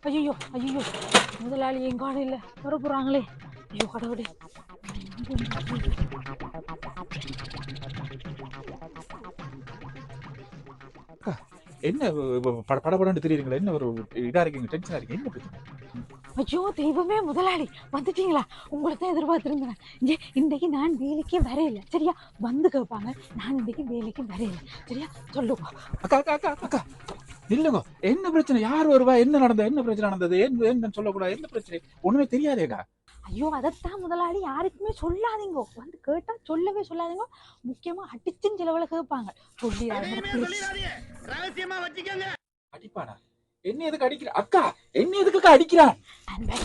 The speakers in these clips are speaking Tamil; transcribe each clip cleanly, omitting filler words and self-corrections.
ஐயோ ஐயோ, முதலாளி என் காலையில் வர போறாங்களே. ஐயோ கடவுளே. என்ன படபடன்னு தெரியுறீங்களா? என்ன ஒரு இதா இருக்கீங்க, டென்ஷனா இருக்கீங்க, என்ன பிரச்சனை? ஐயோ தெய்வமே, முதலாளி வந்துட்டீங்களா? உங்களை தான் எதிர்பார்த்துருந்தேன். இன்றைக்கு நான் வேலைக்கே வரையில, சரியா? வந்து கேட்பாங்க, நான் இன்றைக்கு வேலைக்கு வரையில, சரியா? சொல்லுங்க. அக்கா அக்கா அக்கா அக்கா இல்லங்க, என்ன பிரச்சனை? யார் வருவா? என்ன நடந்தது? என்ன பிரச்சனை நடந்தது? என்ன சொல்லக்கூடாது? என்ன பிரச்சனை? ஒண்ணுமே தெரியாதேக்கா. ஐயோ அதைத்தான் முதலாளி யாருக்குமே சொல்லாதீங்க. வந்து கேட்டா சொல்லவே சொல்லாதீங்க. முக்கியமா அடிச்சும் சிலவளை கேட்பாங்க. அடிப்பானா? என்ன எதுக்கு அடிக்கிற அக்கா? என்ன எதுக்கு அடிக்கிறான்? அண்ணா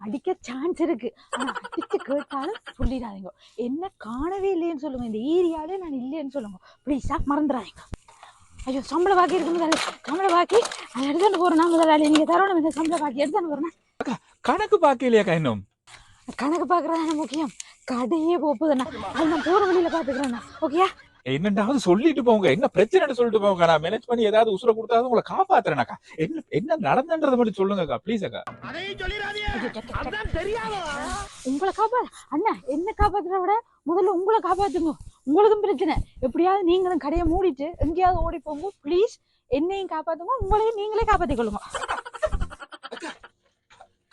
அடிக்க சான்ஸ் இருக்கு. ஆனா அடிச்சு கேட்டாலும் சொல்லிடாதீங்க. என்ன காணவே இல்லைன்னு சொல்லுங்க. இந்த ஏரியாலே நான் இல்லைன்னு சொல்லுங்க. ப்ளீஸா மறந்துடாதீங்க. ஐயோ சம்பள பாக்கி இருக்கு முதலாளி, சம்பள பாக்கி அதை எடுத்துட்டு போறேன்னா முதலாளி. நீங்க தரணும், இந்த சம்பள பாக்கி எடுத்துட்டு போறேன்னா. அக்கா கணக்கு பாக்கலையாக்கா? இன்னும் கணக்கு பாக்குறதா முக்கியம். கடையே போகுதுண்ணா, அது நான் போற வழியில பாத்துக்கிறேண்ணா. ஓகேயா? என்னண்டாவது சொல்லிட்டு போங்க. என்ன பிரச்சனைன்னு சொல்லிட்டு போங்க. நான் மேனேஜ் பண்ணி ஏதாவது உசுர கொடுத்தாலும் உங்களை காப்பாத்துறேனாக்கா. என்ன நடந்தன்றதை மட்டும் சொல்லுங்கக்கா, ப்ளீஸ் அக்கா. உங்களை காப்பாத்து அண்ணா, என்ன காப்பாத்துறத விட முதல்ல உங்களை காப்பாத்துங்க. உங்களுக்கும் பிரச்சனை. எப்படியாவது நீங்களும் கடையை மூடிட்டு எங்கேயாவது ஓடி போங்க ப்ளீஸ். என்னையும் காப்பாத்துங்க, உங்களையும் நீங்களே காப்பாத்திக் கொள்ளுங்க.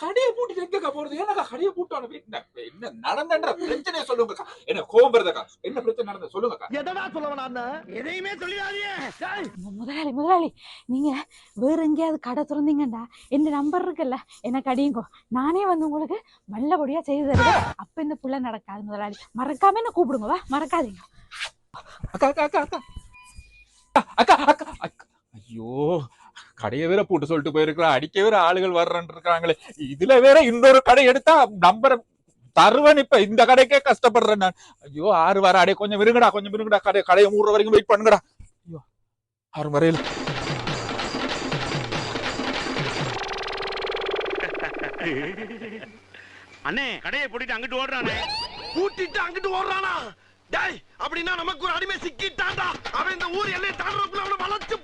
கடையை பூட்டி எங்கக்கா போறது? ஏன்னாக்கா கடையை பூட்டான என்ன நடந்தன்ற பிரச்சனையை சொல்லுங்கக்கா. என்ன கோபம் வருதக்கா? என்ன பிரச்சனை நடந்தது சொல்லுங்கக்கா. எதடா சொல்லவனா? எதையுமே சொல்லிடாதீங்க. முதலாளி நீங்க வேற எங்கேயாவது கடை திறந்தீங்கடா, என்ன நம்பர் இருக்குல்ல, எனக்கு அடியுங்கோ. நானே வந்து உங்களுக்கு நல்லபடியா செய்து தருவேன். அப்ப இந்த புள்ள நடக்காது முதலாளி. மறக்காம என்ன கூப்பிடுங்க, வா, மறக்காதீங்க. அக்கா அக்கா அக்கா அக்கா அக்கா அக்கா அக்கா ஐயோ, கடையை வேற போட்டு சொல்லிட்டு போயிருக்கிறா. அடிக்க வேற ஆளுகள் வர்றன்னு இருக்காங்களே. இதுல வேற இன்னொரு கடை எடுத்தா நம்பர் தருவன். இப்ப இந்த கடைக்கே கஷ்டப்படுறேன் நான். ஐயோ, 6 வர அடைய கொஞ்சம் விருங்கடா. கடையை மூடுற வரைக்கும் வெயிட் பண்ணுங்கடா. ஐயோ 6 வரையில அண்ணே கடையை பூட்டிட்டு அங்கிட்டு ஓடுறானே. பூட்டிட்டு அங்கிட்டு ஓடுறானா? டேய், அப்படின்னா நமக்கு ஒரு அடிமை சிக்கிட்டான்டா. அவன் இந்த ஊர் எல்லையை தாண்டறதுக்குள்ள அவனை வளைச்சு